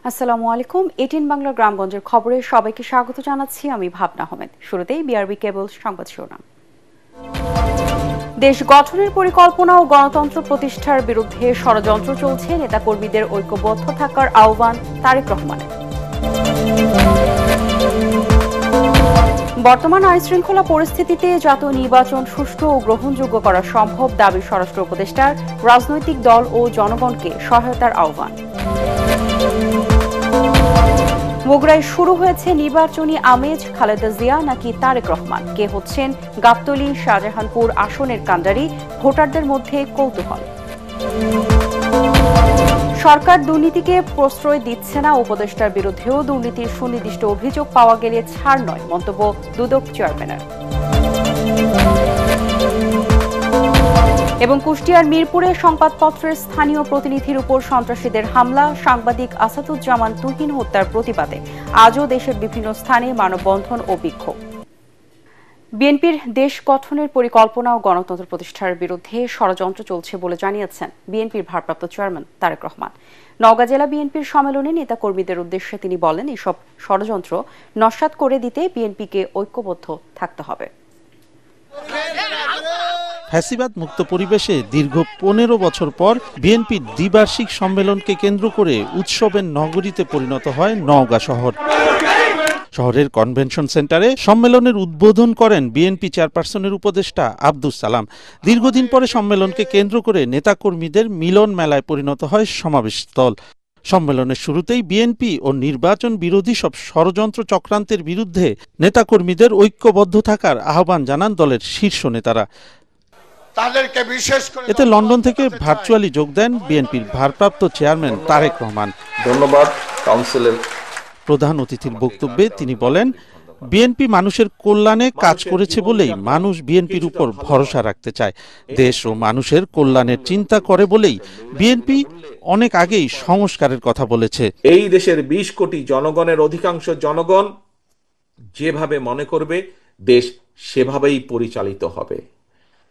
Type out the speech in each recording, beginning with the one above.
আসসালামু আলাইকুম। 18 বাংলা গ্রামগঞ্জের খবরে সবাইকে স্বাগত জানাচ্ছি আমি ভাবনা আহমেদ। শুরুতেই বিআরবি কেবল সংবাদ শিরোনাম। দেশ গঠনের পরিকল্পনা ও গণতন্ত্র প্রতিষ্ঠার বিরুদ্ধে ষড়যন্ত্র চলছে, নেতাকর্মীদের ঐক্যবদ্ধ থাকার আহ্বান তারেক রহমানের। বর্তমান আইনশৃঙ্খলা পরিস্থিতিতে জাতীয় নির্বাচন সুষ্ঠু ও গ্রহণযোগ্য করা সম্ভব দাবি স্বরাষ্ট্র উপদেষ্টার। রাজনৈতিক দল ও জনগণকে সহায়তার আহ্বান। বগুড়ায় শুরু হয়েছে নির্বাচনী আমেজ। খালেদা জিয়া নাকি তারেক রহমান, কে হচ্ছেন গাবতলী শাহজাহানপুর আসনের কান্ডারি, ভোটারদের মধ্যে কৌতূহল। সরকার দুর্নীতিকে প্রশ্রয় দিচ্ছে না, উপদেষ্টার বিরুদ্ধেও দুর্নীতির সুনির্দিষ্ট অভিযোগ পাওয়া গেলে ছাড় নয়, মন্তব্য দুদক চেয়ারম্যানের। এবং কুষ্টিয়ার মিরপুরে সংবাদপত্রের স্থানীয় প্রতিনিধির উপর সন্ত্রাসীদের হামলা, সাংবাদিক আসাদুজ্জামান তুহিন হত্যার প্রতিবাদে আজও দেশের বিভিন্ন স্থানে মানববন্ধন ও বিক্ষোভ। বিএনপির দেশ গঠনের পরিকল্পনা ও গণতন্ত্র প্রতিষ্ঠার বিরুদ্ধে ষড়যন্ত্র চলছে বলে জানিয়েছেন বিএনপির ভারপ্রাপ্ত চেয়ারম্যান তারেক রহমান। নওগাঁ জেলা বিএনপির সম্মেলনে নেতাকর্মীদের উদ্দেশ্যে তিনি বলেন, এসব ষড়যন্ত্র নস্যাৎ করে দিতে বিএনপিকে ঐক্যবদ্ধ থাকতে হবে। ফ্যাসিবাদ মুক্ত পরিবেশে দীর্ঘ 15 বছর পর বিএনপির দ্বিবার্ষিক সম্মেলনকে কেন্দ্র করে উৎসবের নগরীতে পরিণত হয় নওগাঁ শহর। শহরের কনভেনশন সেন্টারে সম্মেলনের উদ্বোধন করেন বিএনপি চেয়ারপারসনের উপদেষ্টা আব্দুস সালাম। দীর্ঘদিন পরে সম্মেলনকে কেন্দ্র করে নেতাকর্মীদের মিলন মেলায় পরিণত হয় সমাবেশস্থল। সম্মেলনের শুরুতেই বিএনপি ও নির্বাচন বিরোধী সব ষড়যন্ত্র চক্রান্তের বিরুদ্ধে নেতাকর্মীদের ঐক্যবদ্ধ থাকার আহ্বান জানান দলের শীর্ষ নেতারা। এতে লন্ডন থেকে ভার্চুয়ালি যোগ দেন বিএনপির ভারপ্রাপ্ত চেয়ারম্যান তারেক রহমান। ধন্যবাদ কাউন্সিলের প্রধান অতিথির বক্তব্যে তিনি বলেন, বিএনপি মানুষের কল্যাণে কাজ করেছে বলেই মানুষ বিএনপির উপর ভরসা রাখতে চায়। দেশ ও মানুষের কল্যাণের চিন্তা করে বলেই বিএনপি অনেক আগেই সংস্কারের কথা বলেছে। এই দেশের 20 কোটি জনগণের অধিকাংশ জনগণ যেভাবে মনে করবে দেশ সেভাবেই পরিচালিত হবে।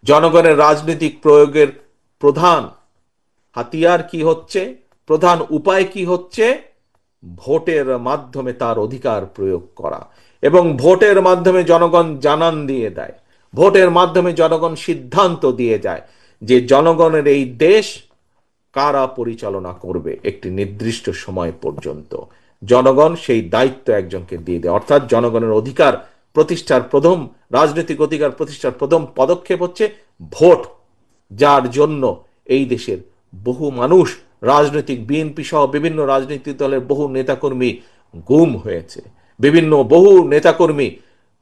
জনগণের রাজনৈতিক প্রয়োগের প্রধান হাতিয়ার কি হচ্ছে, প্রধান উপায় কি হচ্ছে? ভোটের মাধ্যমে তার অধিকার প্রয়োগ করা, এবং ভোটের মাধ্যমে জনগণ জানান দিয়ে দেয়, ভোটের মাধ্যমে জনগণ সিদ্ধান্ত দিয়ে যায় যে জনগণের এই দেশ কারা পরিচালনা করবে একটি নির্দিষ্ট সময় পর্যন্ত। জনগণ সেই দায়িত্ব একজনকে দিয়ে দেয়, অর্থাৎ জনগণের অধিকার প্রতিষ্ঠার প্রথম, রাজনৈতিক অধিকার প্রতিষ্ঠার প্রথম পদক্ষেপ হচ্ছে ভোট, যার জন্য এই দেশের বহু মানুষ, রাজনৈতিক বিএনপি সহ বিভিন্ন রাজনৈতিক দলের বহু নেতাকর্মী গুম হয়েছে, বহু নেতাকর্মী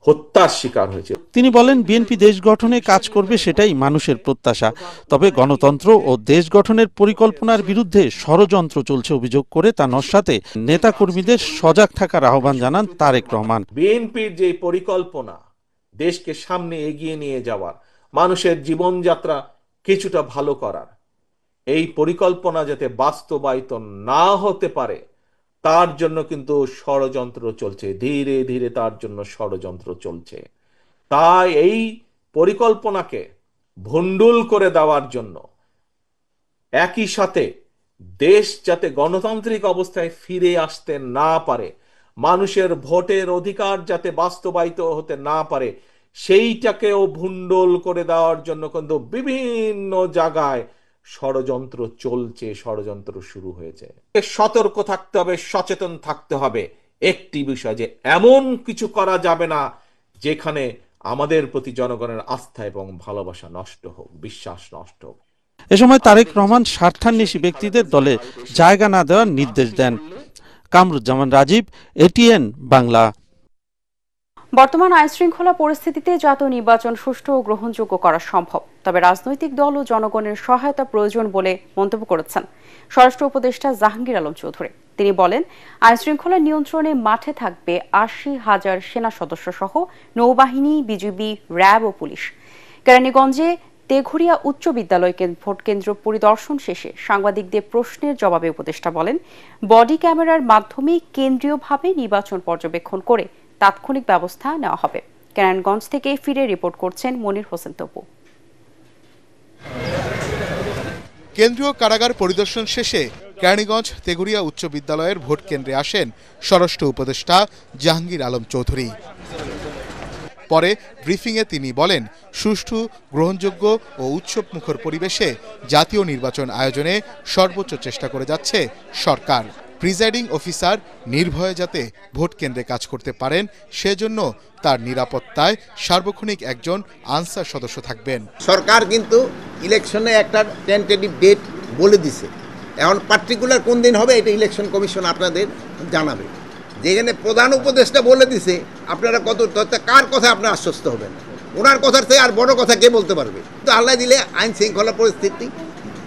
হত্যার শিকার হয়েছে। তিনি বলেন, বিএনপি দেশ গঠনে কাজ করবে, সেটাই মানুষের প্রত্যাশা। তবে গণতন্ত্র ও দেশ গঠনের পরিকল্পনার বিরুদ্ধে ষড়যন্ত্র চলছে অভিযোগ করে তা নস্যাতে নেতাকর্মীদের সজাগ থাকার আহ্বান জানান তারেক রহমান। বিএনপির যে পরিকল্পনা দেশকে সামনে এগিয়ে নিয়ে যাওয়ার, মানুষের জীবনযাত্রা কিছুটা ভালো করার, এই পরিকল্পনা যাতে বাস্তবায়িত না হতে পারে তার জন্য কিন্তু ষড়যন্ত্র চলছে, ধীরে ধীরে তার জন্য ষড়যন্ত্র চলছে। তাই এই পরিকল্পনাকে ভণ্ডুল করে দেওয়ার জন্য, একই সাথে দেশ যাতে গণতান্ত্রিক অবস্থায় ফিরে আসতে না পারে, মানুষের ভোটের অধিকার যাতে বাস্তবায়িত হতে না পারে, সেইটাকেও ভণ্ডুল করে দেওয়ার জন্য কিন্তু বিভিন্ন জায়গায় ষড়যন্ত্র চলছে, ষড়যন্ত্র শুরু হয়েছে। সতর্ক থাকতে হবে, সচেতন থাকতে হবে একটি বিষয়, যে এমন কিছু করা যাবে না যেখানে আমাদের প্রতি জনগণের আস্থা এবং ভালোবাসা নষ্ট হোক, বিশ্বাস নষ্ট হোক। এ সময় তারেক রহমান স্বার্থান্বেষী ব্যক্তিদের দলে জায়গা না দেওয়ার নির্দেশ দেন। কামরুজ্জামান রাজীব, এটিএন বাংলা। বর্তমান আইনশৃঙ্খলা পরিস্থিতিতে জাতীয় নির্বাচন সুষ্ঠু ও গ্রহণযোগ্য করা সম্ভব, তবে রাজনৈতিক দল ও জনগণের সহায়তা প্রয়োজন বলে মন্তব্য করেছেন স্বরাষ্ট্র উপদেষ্টা জাহাঙ্গীর আলম চৌধুরী। তিনি বলেন, আইনশৃঙ্খলা নিয়ন্ত্রণে মাঠে থাকবে 80,000 সেনা সদস্য সহ নৌবাহিনী, বিজিবি, র্যাব ও পুলিশ। কেরানীগঞ্জে তেঘুরিয়া উচ্চ বিদ্যালয়কে ভোট কেন্দ্র পরিদর্শন শেষে সাংবাদিকদের প্রশ্নের জবাবে উপদেষ্টা বলেন, বডি ক্যামেরার মাধ্যমে কেন্দ্রীয়ভাবে নির্বাচন পর্যবেক্ষণ করে তাৎক্ষণিক ব্যবস্থা নেওয়া হবে। কেরানীগঞ্জ থেকে ফিরে রিপোর্ট করছেন মনির হোসেন তপু। কেন্দ্রীয় কারাগার পরিদর্শন শেষে কেরানীগঞ্জ তেগুড়িয়া উচ্চ বিদ্যালয়ের ভোট কেন্দ্রে আসেন স্বরাষ্ট্র উপদেষ্টা জাহাঙ্গীর আলম চৌধুরী। পরে ব্রিফিংয়ে তিনি বলেন, সুষ্ঠু, গ্রহণযোগ্য ও উৎসবমুখর পরিবেশে জাতীয় নির্বাচন আয়োজনে সর্বোচ্চ চেষ্টা করে যাচ্ছে সরকার। প্রিজাইডিং অফিসার নির্ভয়ে যাতে ভোট কেন্দ্রে কাজ করতে পারেন সেজন্য তার নিরাপত্তায় সার্বক্ষণিক একজন আনসার সদস্য থাকবেন। সরকার কিন্তু ইলেকশনে একটা টেন্টেটিভ ডেট বলে দিছে, এখন পার্টিকুলার কোন দিন হবে এটা ইলেকশন কমিশন আপনাদের জানাবে। যেখানে প্রধান উপদেষ্টা বলে দিছে, আপনারা কার কথা আপনারা আশ্বস্ত হবেন? ওনার কথার থেকে আর বড় কথা কে বলতে পারবে? তো আল্লাহ দিলে আইন শৃঙ্খলা পরিস্থিতি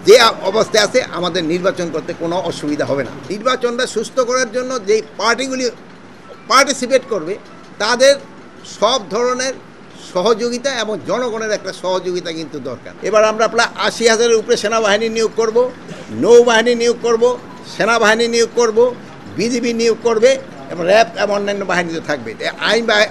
যে অবস্থায় আছে, আমাদের নির্বাচন করতে কোনো অসুবিধা হবে না। নির্বাচনটা সুস্থ করার জন্য যে পার্টিগুলি পার্টিসিপেট করবে তাদের সব ধরনের সহযোগিতা এবং জনগণের একটা সহযোগিতা কিন্তু দরকার। এবার আমরা প্রায় ৮০,০০০-এর উপরে সেনাবাহিনী নিয়োগ করব, নৌবাহিনী নিয়োগ করব, সেনাবাহিনী নিয়োগ করব, বিজিবি নিয়োগ করবে এবং র্যাব এবং অন্যান্য বাহিনী তো থাকবে।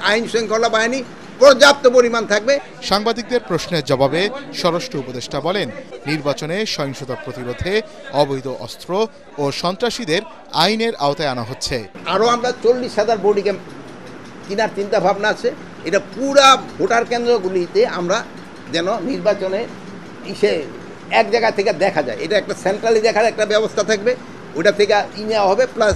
আইন শৃঙ্খলা বাহিনী পর্যাপ্ত পরিমাণ থাকবে। সাংবাদিকদের প্রশ্নের জবাবে স্বরাষ্ট্র উপদেষ্টা বলেন, নির্বাচনে সহিংসতা প্রতিরোধে অবৈধ অস্ত্র ও সন্ত্রাসীদের আইনের আওতায় আনা হচ্ছে। আরও আমরা 40,000 বডি ক্যাম্প কেনার চিন্তা ভাবনা আছে। এটা পুরা ভোটার কেন্দ্রগুলিতে আমরা যেন নির্বাচনে এক জায়গা থেকে দেখা যায়, এটা একটা সেন্ট্রালি দেখার একটা ব্যবস্থা থাকবে, ওটা থেকে নেওয়া হবে, প্লাস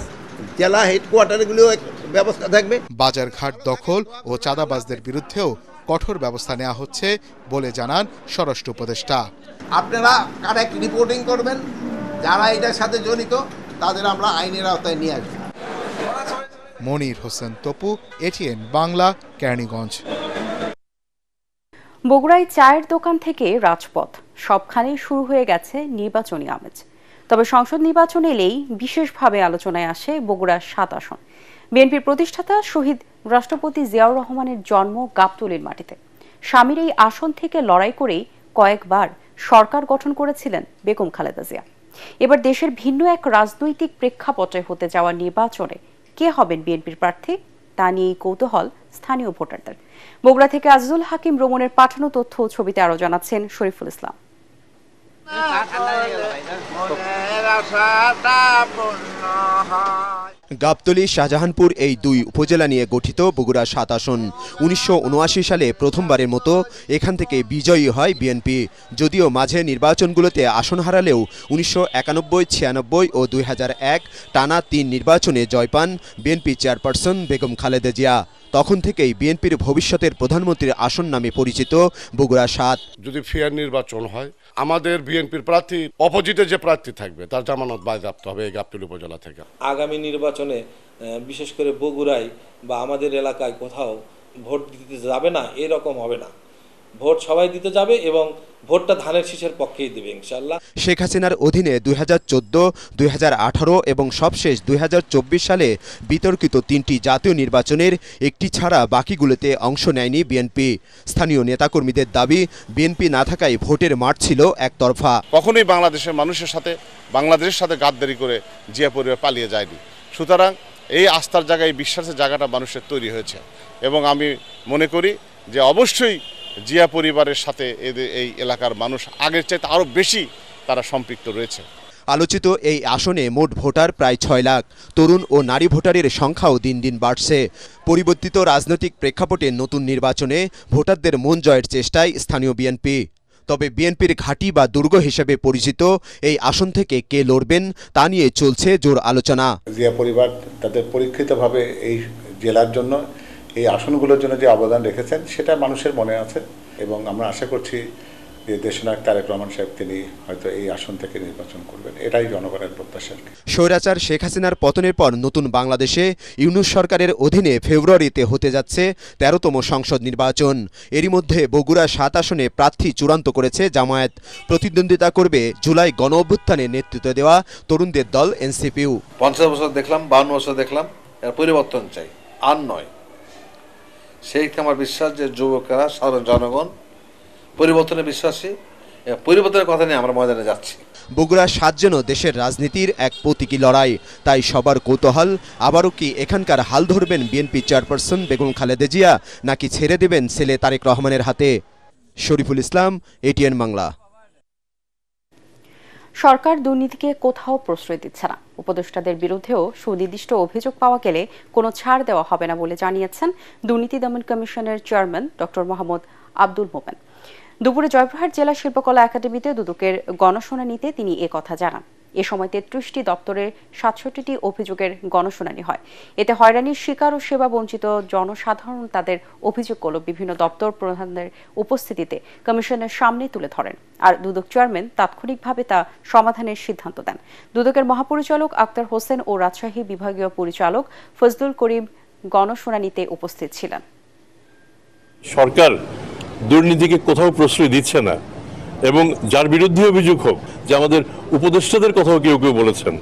জেলা হেডকোয়ার্টারগুলিও ব্যবস্থা থাকবে। বাজারঘাট দখল ও চাঁদাবাজদের বিরুদ্ধেও কঠোর ব্যবস্থা নেওয়া হচ্ছে বলে জানান স্বরাষ্ট্র উপদেষ্টা। আপনারা কারেক্ট রিপোর্টিং করবেন, যারা এটার সাথে জড়িত তাদের আমরা আইনের আওতায় নিয়ে আসবো। মনির হোসেন তপু, এটিএন বাংলা, কেরানীগঞ্জ। বগুড়ায় চায়ের দোকান থেকে রাজপথ, সবখানেই শুরু হয়ে গেছে নির্বাচনী আমেজ। তবে সংসদ নির্বাচন এলেই বিশেষভাবে আলোচনায় আসে বগুড়ার ৭ আসন। বিএনপির প্রতিষ্ঠাতা শহীদ রাষ্ট্রপতি জিয়াউর রহমানের জন্ম গাবতলীর মাটিতে। স্বামীর এই আসন থেকে লড়াই করেই কয়েকবার সরকার গঠন করেছিলেন বেগম খালেদা জিয়া। এবার দেশের ভিন্ন এক রাজনৈতিক প্রেক্ষাপটে হতে যাওয়া নির্বাচনে কে হবেন বিএনপির প্রার্থী, তা নিয়েই কৌতূহল স্থানীয় ভোটারদের। বগুড়া থেকে আজিজুল হাকিম রোমনের পাঠানো তথ্য ও ছবিতে আরো জানাচ্ছেন শরীফুল ইসলাম। গাবতলী, শাহজাহানপুর এই দুই উপজেলা নিয়ে গঠিত বগুড়া ৭ আসন। ১৯৭৯ সালে প্রথমবারের মতো এখান থেকে বিজয়ী হয় বিএনপি। যদিও মাঝে নির্বাচনগুলোতে আসন হারালেও ১৯৯১, ৯৬ ও ২০০১ টানা ৩ নির্বাচনে জয় পান বিএনপি চেয়ারপারসন বেগম খালেদা জিয়া। তখন থেকেই বিএনপির ভবিষ্যতের প্রধানমন্ত্রীর আসন নামে পরিচিত বগুড়া ৭। যদি ফেয়ার নির্বাচন হয়, আমাদের বিএনপির প্রার্থী অপোজিটে যে প্রার্থী থাকবে তার জামানত বাজেয়াপ্ত হবে এই গাবতলী উপজেলা থেকে। আগামী নির্বাচনে বিশেষ করে বগুড়ায় বা আমাদের এলাকায় কোথাও ভোট দিতে যাবে না এরকম হবে না। ভোট সবাই দিতে যাবে এবং ভোটটা ধানের শীষের পক্ষেই দেবে ইনশাআল্লাহ। শেখ হাসিনার অধীনে ২০১৪, ২০১৮ এবং সবশেষ ২০২৪ সালে বিতর্কিত ৩টি জাতীয় নির্বাচনের একটি ছাড়া বাকিগুলোতে অংশ নেয়নি বিএনপি। স্থানীয় নেতাকর্মীদের দাবি, বিএনপি না থাকায় ভোটের মাঠ ছিল একতরফা। কখনোই বাংলাদেশের মানুষের সাথে, বাংলাদেশের সাথে গাদ্দারি করে জিয়া পরিবার পালিয়ে যায়নি। সুতরাং এই আস্থার জায়গায়, বিশ্বাসের জায়গাটা মানুষের তৈরি হয়েছে এবং আমি মনে করি যে অবশ্যই জিয়া পরিবারের সাথে এই এলাকার মানুষ আগের চাইতে আরও বেশি তারা সম্পৃক্ত রয়েছে। আলোচিত এই আসনে মোট ভোটার প্রায় ৬ লাখ। তরুণ ও নারী ভোটারের সংখ্যাও দিন দিন বাড়ছে। পরিবর্তিত রাজনৈতিক প্রেক্ষাপটে নতুন নির্বাচনে ভোটারদের মন জয়ের চেষ্টায় স্থানীয় বিএনপি। তবে বিএনপির ঘাঁটি বা দুর্গ হিসেবে পরিচিত এই আসন থেকে কে লড়বেন তা নিয়ে চলছে জোর আলোচনা। জিয়া পরিবার তাদের পরীক্ষিতভাবে এই জেলার জন্য, এই আসনগুলোর জন্য যে অবদান রেখেছেন সেটা মানুষের মনে আছে এবং আমরা আশা করছি যে দেশনায়ক তারেক রহমান সাহেব তিনি হয়তো এই আসন থেকে নির্বাচন করবেন, এটাই জনগণের প্রত্যাশা। স্বৈরাচার শেখ হাসিনার পতনের পর নতুন বাংলাদেশে ইউনূস সরকারের অধীনে ফেব্রুয়ারিতে হতে যাচ্ছে ১৩তম সংসদ নির্বাচন। এরই মধ্যে বগুড়া ৭ আসনে প্রার্থী চূড়ান্ত করেছে জামায়াত। প্রতিদ্বন্দ্বিতা করবে জুলাই গণ অভ্যুত্থানে নেতৃত্ব দেওয়া তরুণদের দল এনসিপিও। ৫০ বছর দেখলাম, ৫২ বছর দেখলাম, এর পরিবর্তন চাই, আর নয়। সেই আমার বিশ্বাস যে যুবকেরা, সাধারণ জনগণ পরিবর্তনে বিশ্বাসী, পরিবর্তনের কথা নিয়ে আমরা ময়দানে যাচ্ছি। বগুড়া ৭ যেন দেশের রাজনীতির এক প্রতীকী লড়াই। তাই সবার কৌতূহল, আবারও কি এখানকার হাল ধরবেন বিএনপি চেয়ারপারসন বেগম খালেদা জিয়া, নাকি ছেড়ে দেবেন ছেলে তারেক রহমানের হাতে? শরীফুল ইসলাম, এটিএন বাংলা। সরকার দুর্নীতিকে কোথাও প্রশ্রয় দিচ্ছে না। উপদেষ্টাদের বিরুদ্ধেও সুনির্দিষ্ট অভিযোগ পাওয়া গেলে কোনো ছাড় দেওয়া হবে না বলে জানিয়েছেন দুর্নীতি দমন কমিশনের চেয়ারম্যান ডক্টর মোহাম্মদ আব্দুল মোমেন। দুপুরে জয়পুরহাট জেলা শিল্পকলা একাডেমিতে দুদকের গণশুনানিতে তিনি একথা জানান। এ সময় ৩৩টি দপ্তরের ৬৭টি অভিযোগের গণশুনানি হয়। এতে হয়রানির শিকার ও সেবা বঞ্চিত জনসাধারণ তাদের অভিযোগগুলো বিভিন্ন দপ্তর প্রধানদের উপস্থিতিতে কমিশনের সামনে তুলে ধরেন, আর দুদক চেয়ারম্যান তাৎক্ষণিকভাবে তা সমাধানের সিদ্ধান্ত দেন। দুদকের মহাপরিচালক আক্তার হোসেন ও রাজশাহী বিভাগীয় পরিচালক ফজলুল করিম গণশুনানিতে উপস্থিত ছিলেন। সরকার দুর্নীতিকে কোথাও প্রশ্রয় দিচ্ছে না এবং যার বিরুদ্ধে অভিযোগ হোক, যে আমাদের উপদেষ্টাদের কথাও কেউ কেউ বলেছেন,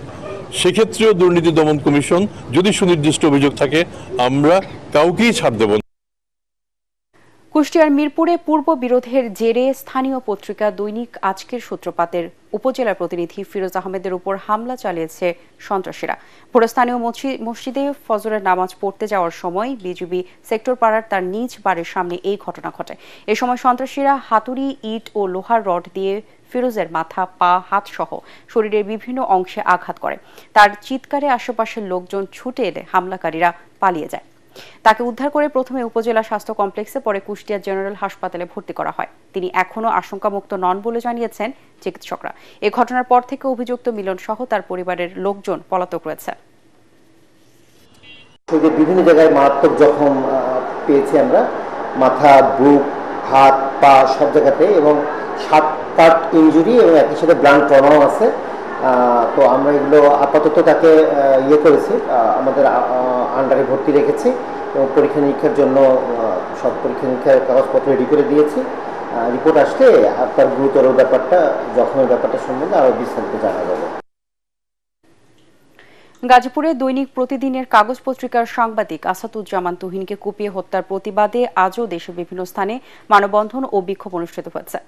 সেক্ষেত্রেও দুর্নীতি দমন কমিশন যদি সুনির্দিষ্ট অভিযোগ থাকে আমরা কাউকেই ছাড় দেব না। কুষ্টিয়ার মিরপুরে পূর্ব বিরোধের জেরে স্থানীয় পত্রিকা দৈনিক আজকের সূত্রপাতের উপজেলা প্রতিনিধি ফিরোজ আহমেদের উপর হামলা চালিয়েছে সন্ত্রাসীরা। পরে স্থানীয় মসজিদে ফজরের নামাজ পড়তে যাওয়ার সময় বিজিবি সেক্টর পাড়ার তার নিজ বাড়ির সামনে এই ঘটনা ঘটে। এ সময় সন্ত্রাসীরা হাতুড়ি, ইট ও লোহার রড দিয়ে ফিরোজের মাথা, পা, হাত সহ শরীরের বিভিন্ন অংশে আঘাত করে। তার চিৎকারে আশেপাশের লোকজন ছুটে এলে হামলাকারীরা পালিয়ে যায়। তাকে উদ্ধার করে প্রথমে উপজেলা স্বাস্থ্য কমপ্লেক্সে, পরে কুষ্টিয়া জেনারেল হাসপাতালে ভর্তি করা হয়। তিনি এখনও আশঙ্কামুক্ত নন বলে জানিয়েছেন চিকিৎসকরা। এ ঘটনার পর থেকে অভিযুক্ত মিলন সহ তার পরিবারের লোকজন পলাতক রয়েছে। বিভিন্ন জায়গায় মারাত্মক জখম পেয়েছি আমরা, মাথা, বুক, হাত, পা সব জায়গাতে, এবং 7-8 ইনজুরি এবং একই সাথে ব্লাড ট্রমাও আছে। তো আমরা এগুলো আপাতত তাকে করেছি, আমাদের আন্ডারে ভর্তি রেখেছি এবং পরীক্ষা নিরীক্ষার জন্য সব পরীক্ষা নিরীক্ষার কাগজপত্র রেডি করে দিয়েছি। রিপোর্ট আসলে আপনার গুরুতর ব্যাপারটা, জখমের ব্যাপারটা সম্বন্ধে আরও বিস্তারিত জানা যাবে। গাজীপুরে দৈনিক প্রতিদিনের কাগজ পত্রিকার সাংবাদিক আসাদুজ্জামান তুহিনকে কুপিয়ে হত্যার প্রতিবাদে আজও দেশের বিভিন্ন স্থানে মানববন্ধন ও বিক্ষোভ অনুষ্ঠিত হয়েছে।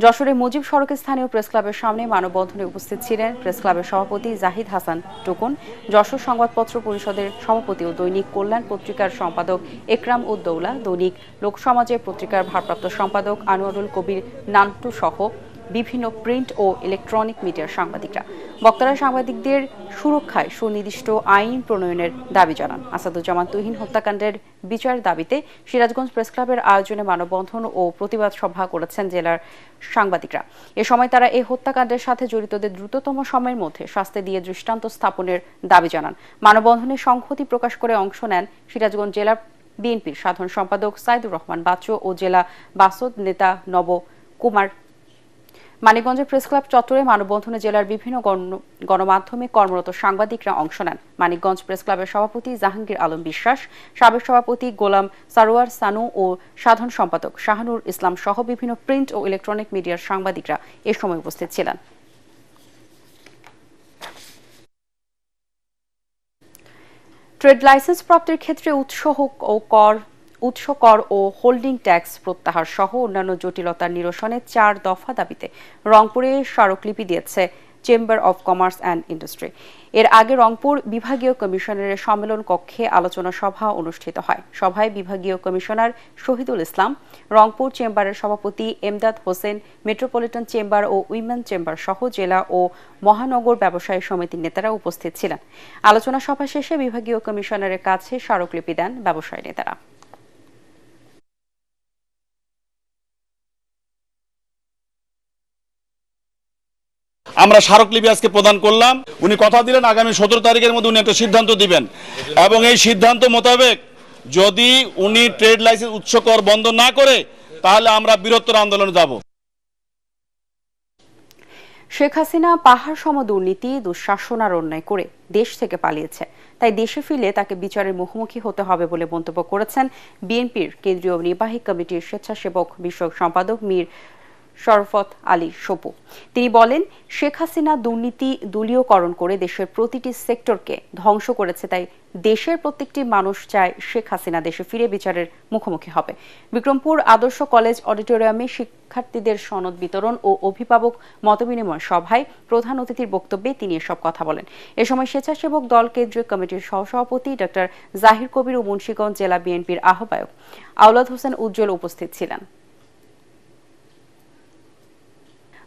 যশোরে মুজিব সড়কের স্থানীয় প্রেস ক্লাবের সামনে মানববন্ধনে উপস্থিত ছিলেন প্রেস ক্লাবের সভাপতি জাহিদ হাসান টুকুন, যশোর সংবাদপত্র পরিষদের সভাপতি ও দৈনিক কল্যাণ পত্রিকার সম্পাদক একরাম উদ্দৌলা, দৈনিক লোকসমাজের পত্রিকার ভারপ্রাপ্ত সম্পাদক আনোয়ারুল কবির নান্টু সহ বিভিন্ন প্রিন্ট ও ইলেকট্রনিক মিডিয়ার সাংবাদিকরা। বক্তারা সাংবাদিকদের সুরক্ষায় সুনির্দিষ্ট আইন প্রণয়নের দাবি জানান। আসাদুজ্জামান তুহিন হত্যাকাণ্ডের বিচার দাবিতে সিরাজগঞ্জ প্রেস ক্লাবের আয়োজনে মানববন্ধন ও প্রতিবাদ সভা করেছেন জেলার সাংবাদিকরা। এ সময় তারা এই হত্যাকাণ্ডের সাথে জড়িতদের দ্রুততম সময়ের মধ্যে শাস্তি দিয়ে দৃষ্টান্ত স্থাপনের দাবি জানান। মানববন্ধনে সংহতি প্রকাশ করে অংশ নেন সিরাজগঞ্জ জেলা বিএনপির সাধারণ সম্পাদক সাইদুর রহমান বাচ্চু ও জেলা বাসদ নেতা নব কুমার। মানিকগঞ্জের প্রেস ক্লাব চত্বরে মানববন্ধনে জেলার বিভিন্ন গণমাধ্যমে কর্মরত সাংবাদিকরা অংশ নেন। মানিকগঞ্জ প্রেস ক্লাবের সভাপতি জাহাঙ্গীর আলম বিশ্বাস, সাবেক সভাপতি গোলাম সারোয়ার সানু ও সাধারণ সম্পাদক শাহানুর ইসলাম সহ বিভিন্ন প্রিন্ট ও ইলেকট্রনিক মিডিয়ার সাংবাদিকরা এ সময় উপস্থিত ছিলেন। ট্রেড লাইসেন্স প্রাপ্তির ক্ষেত্রে উৎস কর ও হোল্ডিং ট্যাক্স প্রত্যাহার সহ অন্যান্য জটিলতার নিরসনে 4 দফা দাবিতে রংপুরে স্মারকলিপি দিয়েছে chamber of commerce and industry. এর আগে রংপুর বিভাগীয় কমিশনারের সম্মেলন কক্ষে আলোচনা সভা অনুষ্ঠিত হয়। সভায় বিভাগীয় কমিশনার শহীদুল ইসলাম, রংপুর চেম্বারের সভাপতি এমদাদ হোসেন, মেট্রোপলিটন চেম্বার ও উইমেন চেম্বার সহ জেলা ও মহানগর ব্যবসায়ী সমিতির নেতারা উপস্থিত ছিলেন। আলোচনা সভা শেষে বিভাগীয় কমিশনারের কাছে স্মারকলিপি দেন ব্যবসায়ী নেতারা। আমরা স্মারকলিপি আজকে প্রদান করলাম। উনি কথা দিলেন আগামী 17 তারিখের মধ্যে উনি একটা সিদ্ধান্ত দিবেন এবং এই সিদ্ধান্ত মোতাবেক যদি উনি ট্রেড লাইসেন্স উৎস কর বন্ধ না করে তাহলে আমরা বৃহত্তর আন্দোলনে যাব। শেখ হাসিনা পাহাড় সম দুর্নীতি, দুঃশাসন আর অন্যায় করে দেশ থেকে পালিয়েছে, তাই দেশে ফিরলে তাকে বিচারের মুখোমুখি হতে হবে বলে মন্তব্য করেছেন বিএনপির কেন্দ্রীয় নির্বাহী কমিটির স্বেচ্ছাসেবক বিষয়ক সম্পাদক মীর শরফত আলী সপু। তিনি বলেন, শেখ হাসিনা দুর্নীতি দলীয়করণ করে দেশের প্রতিটি সেক্টরকে ধ্বংস করেছে, তাই দেশের প্রত্যেকটি মানুষ চায় শেখ হাসিনা দেশে ফিরে বিচারের মুখোমুখি হবে। বিক্রমপুর আদর্শ কলেজ অডিটোরিয়ামে শিক্ষার্থীদের সনদ বিতরণ ও অভিভাবক মতবিনিময় সভায় প্রধান অতিথির বক্তব্যে তিনি এসব কথা বলেন। এ সময় স্বেচ্ছাসেবক দল কেন্দ্রীয় কমিটির সহসভাপতি ডক্টর জাহির কবির ও মুন্সিগঞ্জ জেলা বিএনপির আহ্বায়ক আওলাদ হোসেন উজ্জ্বল উপস্থিত ছিলেন।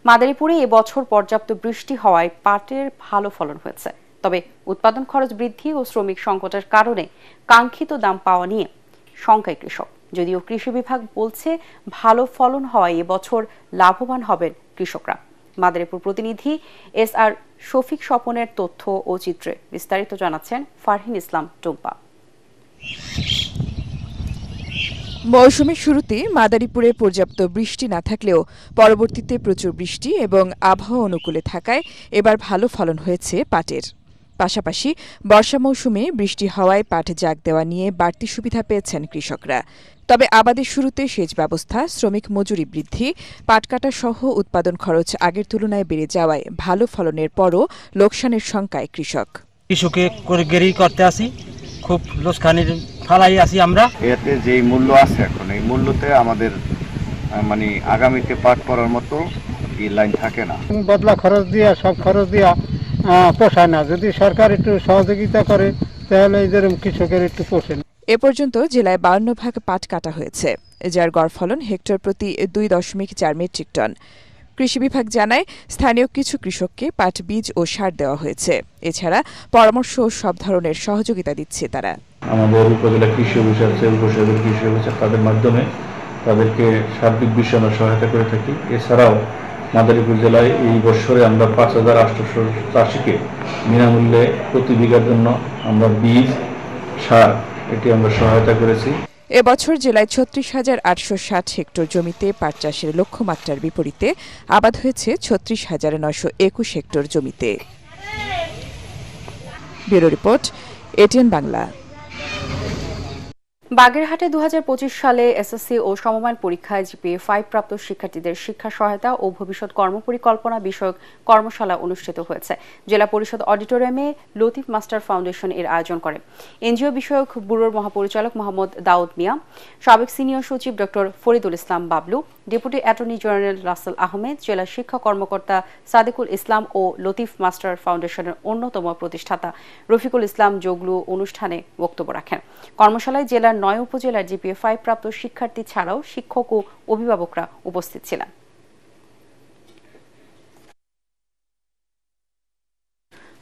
মাদারীপুরে এবছর পর্যাপ্ত বৃষ্টি হওয়ায় পাটের ভালো ফলন হয়েছে। তবে উৎপাদন খরচ বৃদ্ধি ও শ্রমিক সংকটের কারণে কাঙ্ক্ষিত দাম পাওয়া নিয়ে শঙ্কায় কৃষক। যদিও কৃষি বিভাগ বলছে ভালো ফলন হওয়ায় এবছর লাভবান হবেন কৃষকরা। মাদারীপুর প্রতিনিধি SR শফিক স্বপনের তথ্য ও চিত্রে বিস্তারিত জানাচ্ছেন ফারহিন ইসলাম টুম্পা। মৌসুমের শুরুতে মাদারীপুরে পর্যাপ্ত বৃষ্টি না থাকলেও পরবর্তীতে প্রচুর বৃষ্টি এবং আবহাওয়া অনুকূলে থাকায় এবার ভালো ফলন হয়েছে পাটের। পাশাপাশি বর্ষা মৌসুমে বৃষ্টি হওয়ায় পাট জাগ দেওয়া নিয়ে বাড়তি সুবিধা পেয়েছেন কৃষকরা। তবে আবাদের শুরুতে সেচ ব্যবস্থা, শ্রমিক মজুরি বৃদ্ধি, পাট কাটা সহ উৎপাদন খরচ আগের তুলনায় বেড়ে যাওয়ায় ভালো ফলনের পরও লোকসানের শঙ্কায় কৃষক। কৃষকে করিগেরি করতে আসি, খুব লোকসানের ফালাই আসি আমরা। এতে যেই মূল্য আছে এখন, এই মূল্যতে আমাদের মানে আগামীতে পাট করার মতো এই লাইন থাকে না। বদলা খরচ দিয়া সব খরচ দিয়া পোষায় না। যদি সরকার একটু সহযোগিতা করে তাহলে এরকম কৃষকের একটু পোষে। এ পর্যন্ত জেলায় 52 ভাগ পাট কাটা হয়েছে, যার গড় ফলন হেক্টর প্রতি 2.4 মেট্রিক টন। কৃষি বিভাগ জানায় স্থানীয় কিছু কৃষককে পাট বীজ ও সার দেওয়া হয়েছে। এছাড়া পরামর্শ ও সব ধরনের সহযোগিতা দিচ্ছে তারা। আমাদের উপজেলা কৃষি অফিস আছে, উপজেলা কৃষি অফিস তাদের মাধ্যমে তাদেরকে সার্বিক বিষয়ে আমরা সহায়তা করে থাকি। এছাড়াও মাদারীপুর জেলায় এই বছরে আমরা 5,800 চাষিকে বিনামূল্যে প্রতি বিঘার জন্য আমরা বীজ, সার এটি আমরা সহায়তা করেছি। এবছর জেলায় 36,860 হেক্টর জমিতে পাট চাষের লক্ষ্যমাত্রার বিপরীতে আবাদ হয়েছে 36,921 হেক্টর জমিতে। Bureau report, ATN Bangla. বাগেরহাটে 2025 সালে এসএসসি ও সমমান পরীক্ষায় GPA 5 প্রাপ্ত শিক্ষার্থীদের শিক্ষা সহায়তা ও ভবিষ্যৎ কর্মপরিকল্পনা বিষয়ক কর্মশালা অনুষ্ঠিত হয়েছে। জেলা পরিষদ অডিটোরিয়ামে লতিফ মাস্টার ফাউন্ডেশন এর আয়োজন করে। এনজিও বিষয়ক ব্যুরোর মহাপরিচালক মোহাম্মদ দাউদ মিয়া, সাবেক সিনিয়র সচিব doctor Faridul Islam Bablu, deputy attorney general Rasel Ahmed, জেলা শিক্ষা কর্মকর্তা সাদেকুল ইসলাম ও লতিফ মাস্টার ফাউন্ডেশনের অন্যতম প্রতিষ্ঠাতা রফিকুল ইসলাম জগলু অনুষ্ঠানে বক্তব্য রাখেন। কর্মশালায় জেলার 9 উপজেলার GPA 5 প্রাপ্ত শিক্ষার্থী ছাড়াও শিক্ষক ও অভিভাবকরা উপস্থিত ছিলেন।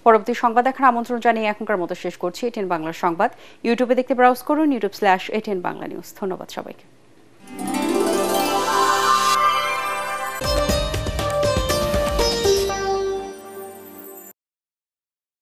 পরবর্তী সংবাদ দেখার আমন্ত্রণ জানিয়ে এখনকার মতো শেষ করছি ATN বাংলার সংবাদ। ইউটিউবে দেখতে ব্রাউজ করুন youtube/ATN বাংলা নিউজ। ধন্যবাদ সবাইকে।